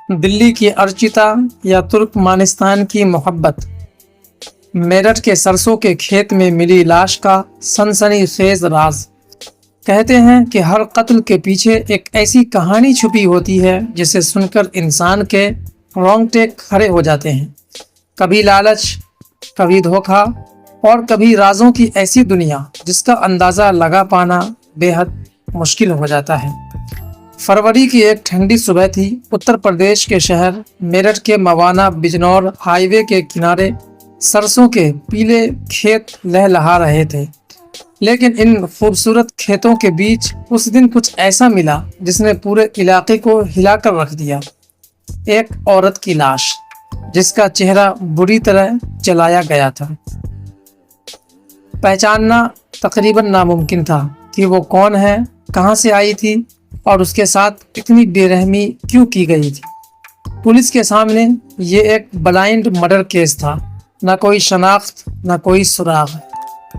دلی کی ارچیتا یا ترکمانستان کی محبت۔ میرٹھ کے سرسوں کے کھیت میں ملی لاش کا سنسنی خیز راز۔ کہتے ہیں کہ ہر قتل کے پیچھے ایک ایسی کہانی چھپی ہوتی ہے جسے سن کر انسان کے رونگٹے کھڑے ہو جاتے ہیں۔ کبھی لالچ، کبھی دھوکہ اور کبھی رازوں کی ایسی دنیا جس کا اندازہ لگا پانا بے حد مشکل ہو جاتا ہے۔ فروری کی ایک ٹھنڈی صبح تھی۔ اتر پردیش کے شہر میرٹھ کے موانا بجنور ہائی وے کے کنارے سرسوں کے پیلے کھیت لہلہا رہے تھے، لیکن ان خوبصورت کھیتوں کے بیچ اس دن کچھ ایسا ملا جس نے پورے علاقے کو ہلا کر رکھ دیا۔ ایک عورت کی لاش جس کا چہرہ بری طرح جلایا گیا تھا۔ پہچاننا تقریباً ناممکن تھا کہ وہ کون ہے، کہاں سے آئی تھی اور اس کے ساتھ اتنی بے رحمی کیوں کی گئی تھی۔ پولیس کے سامنے یہ ایک بلائنڈ مرڈر کیس تھا، نہ کوئی شناخت، نہ کوئی سراغ۔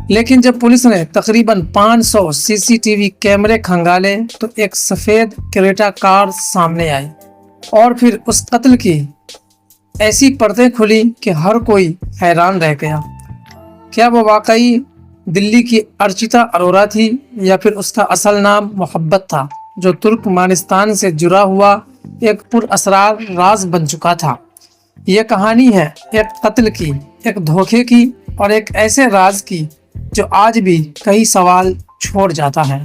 لیکن جب پولیس نے تقریباً 500 سی سی ٹی وی کیمرے کھنگالے تو ایک سفید کریٹا کار سامنے آئی، اور پھر اس قتل کی ایسی پردیں کھلی کہ ہر کوئی حیران رہ گیا۔ کیا وہ واقعی دلی کی ارچیتا اروڑا تھی، یا پھر اس کا اصل نام محبت تھا جو ترکمانستان سے جڑا ہوا ایک پر اسرار راز بن چکا تھا؟ یہ کہانی ہے ایک قتل کی، ایک دھوکے کی اور ایک ایسے راز کی جو آج بھی کئی سوال چھوڑ جاتا ہے۔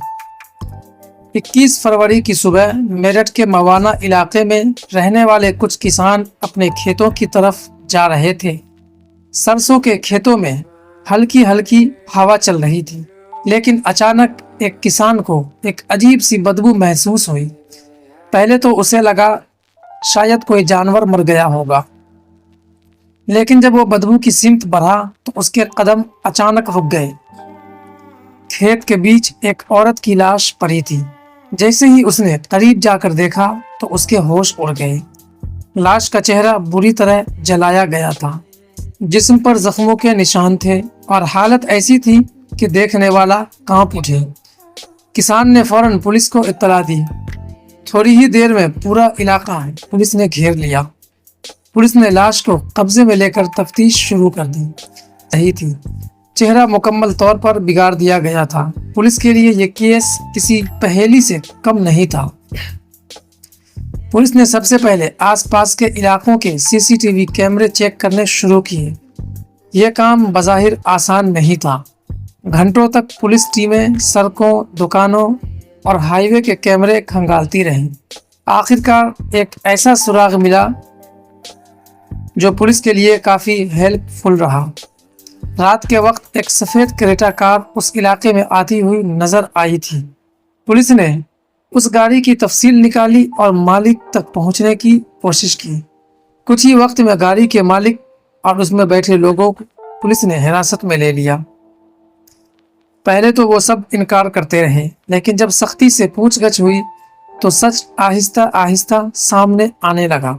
21 فروری کی صبح میرٹھ کے موانا علاقے میں رہنے والے کچھ کسان اپنے کھیتوں کی طرف جا رہے تھے۔ سرسوں کے کھیتوں میں ہلکی ہلکی ہوا چل رہی تھی، لیکن اچانک ایک کسان کو ایک عجیب سی بدبو محسوس ہوئی۔ پہلے تو اسے لگا شاید کوئی جانور مر گیا ہوگا، لیکن جب وہ بدبو کی سمت بڑھا تو اس کے قدم اچانک رک گئے۔ کھیت کے بیچ ایک عورت کی لاش پڑی تھی۔ جیسے ہی اس نے قریب جا کر دیکھا تو اس کے ہوش اڑ گئے۔ لاش کا چہرہ بری طرح جلایا گیا تھا، جسم پر زخموں کے نشان تھے اور حالت ایسی تھی کہ دیکھنے والا کانپ اٹھے۔ کسان نے فوراً پولیس کو اطلاع دی۔ تھوڑی ہی دیر میں پورا علاقہ پولیس نے گھیر لیا۔ پولیس نے لاش کو قبضے میں لے کر تفتیش شروع کر دی۔ صحیح تھی، چہرہ مکمل طور پر بگاڑ دیا گیا تھا۔ پولیس کے لیے یہ کیس کسی پہیلی سے کم نہیں تھا۔ پولیس نے سب سے پہلے آس پاس کے علاقوں کے سی سی ٹی وی کیمرے چیک کرنے شروع کیے۔ یہ کام بظاہر آسان نہیں تھا۔ گھنٹوں تک پولیس ٹیمیں سڑکوں، دکانوں اور ہائی وے کے کیمرے کھنگالتی رہیں۔ آخرکار ایک ایسا سراغ ملا جو پولیس کے لیے کافی ہیلپ فل رہا۔ رات کے وقت ایک سفید کریٹا کار اس علاقے میں آتی ہوئی نظر آئی تھی۔ پولیس نے اس گاڑی کی تفصیل نکالی اور مالک تک پہنچنے کی کوشش کی۔ کچھ ہی وقت میں گاڑی کے مالک اور اس میں بیٹھے لوگوں کو پولیس نے حراست میں لے لیا۔ پہلے تو وہ سب انکار کرتے رہے، لیکن جب سختی سے پوچھ گچھ ہوئی تو سچ آہستہ آہستہ سامنے آنے لگا۔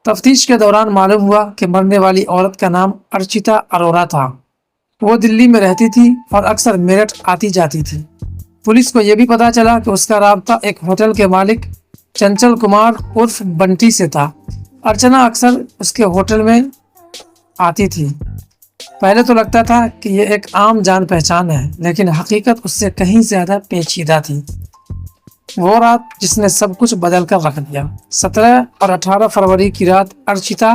تفتیش کے دوران معلوم ہوا کہ مرنے والی عورت کا نام ارچیتا اروڑا تھا۔ وہ دلی میں رہتی تھی اور اکثر میرٹھ آتی جاتی تھی۔ پولیس کو یہ بھی پتا چلا کہ اس کا رابطہ ایک ہوٹل کے مالک چنچل کمار عرف بنٹی سے تھا۔ ارچنا اکثر اس کے ہوٹل میں آتی تھی۔ پہلے تو لگتا تھا کہ یہ ایک عام جان پہچان ہے، لیکن حقیقت اس سے کہیں زیادہ پیچیدہ تھی۔ وہ رات جس نے سب کچھ بدل کر رکھ دیا۔ 17 اور 18 فروری کی رات ارچیتا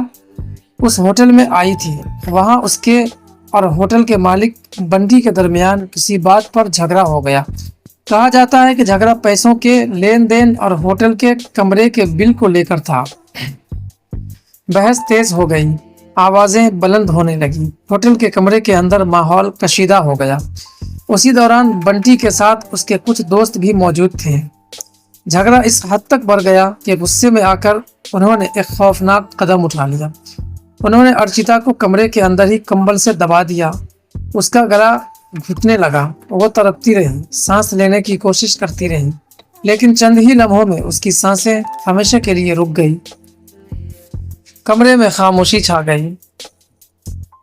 اس ہوٹل میں آئی تھی۔ وہاں اس کے اور ہوٹل کے مالک بنٹی کے درمیان کسی بات پر جھگڑا ہو گیا۔ کہا جاتا ہے کہ جھگڑا پیسوں کے لین دین اور ہوٹل کے کمرے کے بل کو لے کر تھا۔ بحث تیز ہو گئی، آوازیں بلند ہونے لگی، ہوٹل کے کمرے کے اندر ماحول کشیدہ ہو گیا۔ اسی دوران بنٹی کے ساتھ اس کے کچھ دوست بھی موجود تھے۔ جھگڑا اس حد تک بڑھ گیا کہ غصے میں آ کر انہوں نے ایک خوفناک قدم اٹھا لیا۔ انہوں نے ارچیتا کو کمرے کے اندر ہی کمبل سے دبا دیا۔ اس کا گلا گھٹنے لگا، وہ تڑپتی رہی، سانس لینے کی کوشش کرتی رہی، لیکن چند ہی لمحوں میں اس کی سانسیں ہمیشہ کے لیے رک گئی۔ کمرے میں خاموشی چھا گئی۔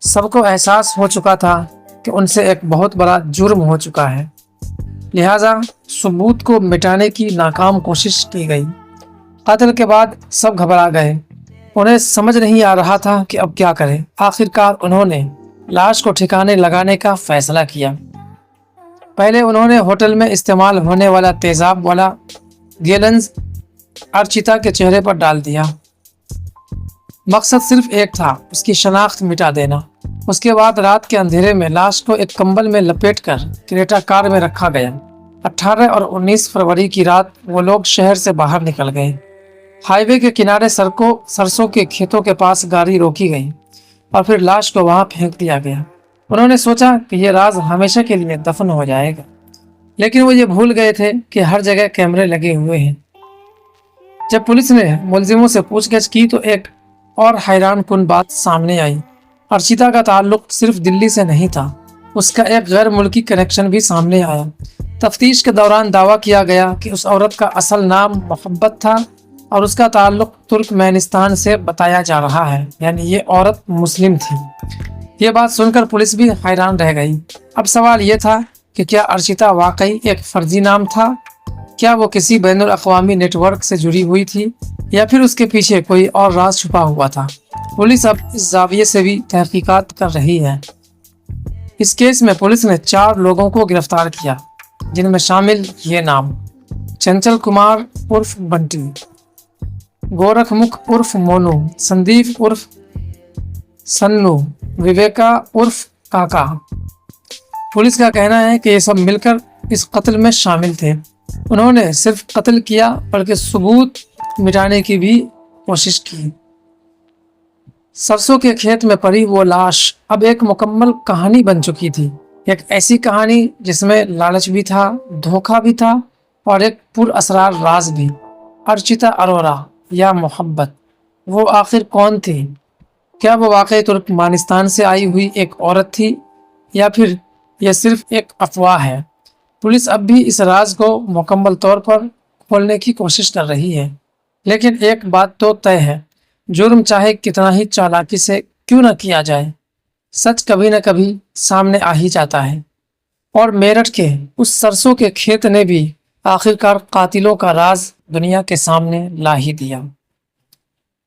سب کو احساس ہو چکا تھا کہ ان سے ایک بہت بڑا جرم ہو چکا ہے، لہٰذا ثبوت کو مٹانے کی ناکام کوشش کی گئی۔ قتل کے بعد سب گھبرا گئے، انہیں سمجھ نہیں آ رہا تھا کہ اب کیا کریں۔ آخرکار انہوں نے لاش کو ٹھکانے لگانے کا فیصلہ کیا۔ پہلے انہوں نے ہوٹل میں استعمال ہونے والا تیزاب والا گیلنز ارچیتا کے چہرے پر ڈال دیا۔ مقصد صرف ایک تھا، اس کی شناخت مٹا دینا۔ اس کے بعد رات کے اندھیرے میں لاش کو ایک کمبل میں لپیٹ کر کریٹا کار میں رکھا گیا۔ 18 اور 19 فروری کی رات وہ لوگ شہر سے باہر نکل گئے۔ ہائی وے کے کنارے سرسوں کے کھیتوں کے پاس گاڑی روکی گئی اور پھر لاش کو وہاں پھینک دیا گیا۔ انہوں نے سوچا کہ یہ راز ہمیشہ کے لیے دفن ہو جائے گا، لیکن وہ یہ بھول گئے تھے کہ ہر جگہ کیمرے لگے ہوئے ہیں۔ جب پولیس نے ملزموں سے پوچھ گچھ کی تو ایک اور حیران کن بات سامنے آئی۔ ارچیتا کا تعلق صرف دلی سے نہیں تھا، اس کا ایک غیر ملکی کنیکشن بھی سامنے آیا۔ تفتیش کے دوران دعویٰ کیا گیا کہ اس عورت کا اصل نام محبت تھا اور اس کا تعلق ترکمانستان سے بتایا جا رہا ہے، یعنی یہ عورت مسلم تھی۔ یہ بات سن کر پولیس بھی حیران رہ گئی۔ اب سوال یہ تھا کہ کیا ارچیتا واقعی ایک فرضی نام تھا؟ کیا وہ کسی بین الاقوامی نیٹ ورک سے جڑی ہوئی تھی یا پھر اس کے پیچھے کوئی اور راز چھپا ہوا تھا؟ پولیس اب اس زاویے سے بھی تحقیقات کر رہی ہے۔ اس کیس میں پولیس نے 4 لوگوں کو گرفتار کیا، جن میں شامل یہ نام: چنچل کمار عرف بنٹی، گورکھ مکھ عرف مونو، سندیپ عرف سنو، وویکا عرف کاکا۔ پولیس کا کہنا ہے کہ یہ سب مل کر اس قتل میں شامل تھے۔ انہوں نے صرف قتل کیا بلکہ ثبوت مٹانے کی بھی کوشش کی۔ سرسوں کے کھیت میں پڑی وہ لاش اب ایک مکمل کہانی بن چکی تھی، ایک ایسی کہانی جس میں لالچ بھی تھا، دھوکہ بھی تھا اور ایک پر اسرار راز بھی۔ ارچیتا اروڑا یا محبت، وہ آخر کون تھی؟ کیا وہ واقعی ترکمانستان سے آئی ہوئی ایک عورت تھی یا پھر یہ صرف ایک افواہ ہے؟ پولیس اب بھی اس راز کو مکمل طور پر کھولنے کی کوشش کر رہی ہے، لیکن ایک بات تو طے ہے، جرم چاہے کتنا ہی چالاکی سے کیوں نہ کیا جائے، سچ کبھی نہ کبھی سامنے آ ہی جاتا ہے۔ اور میرٹھ کے اس سرسوں کے کھیت نے بھی آخرکار قاتلوں کا راز دنیا کے سامنے لا ہی دیا۔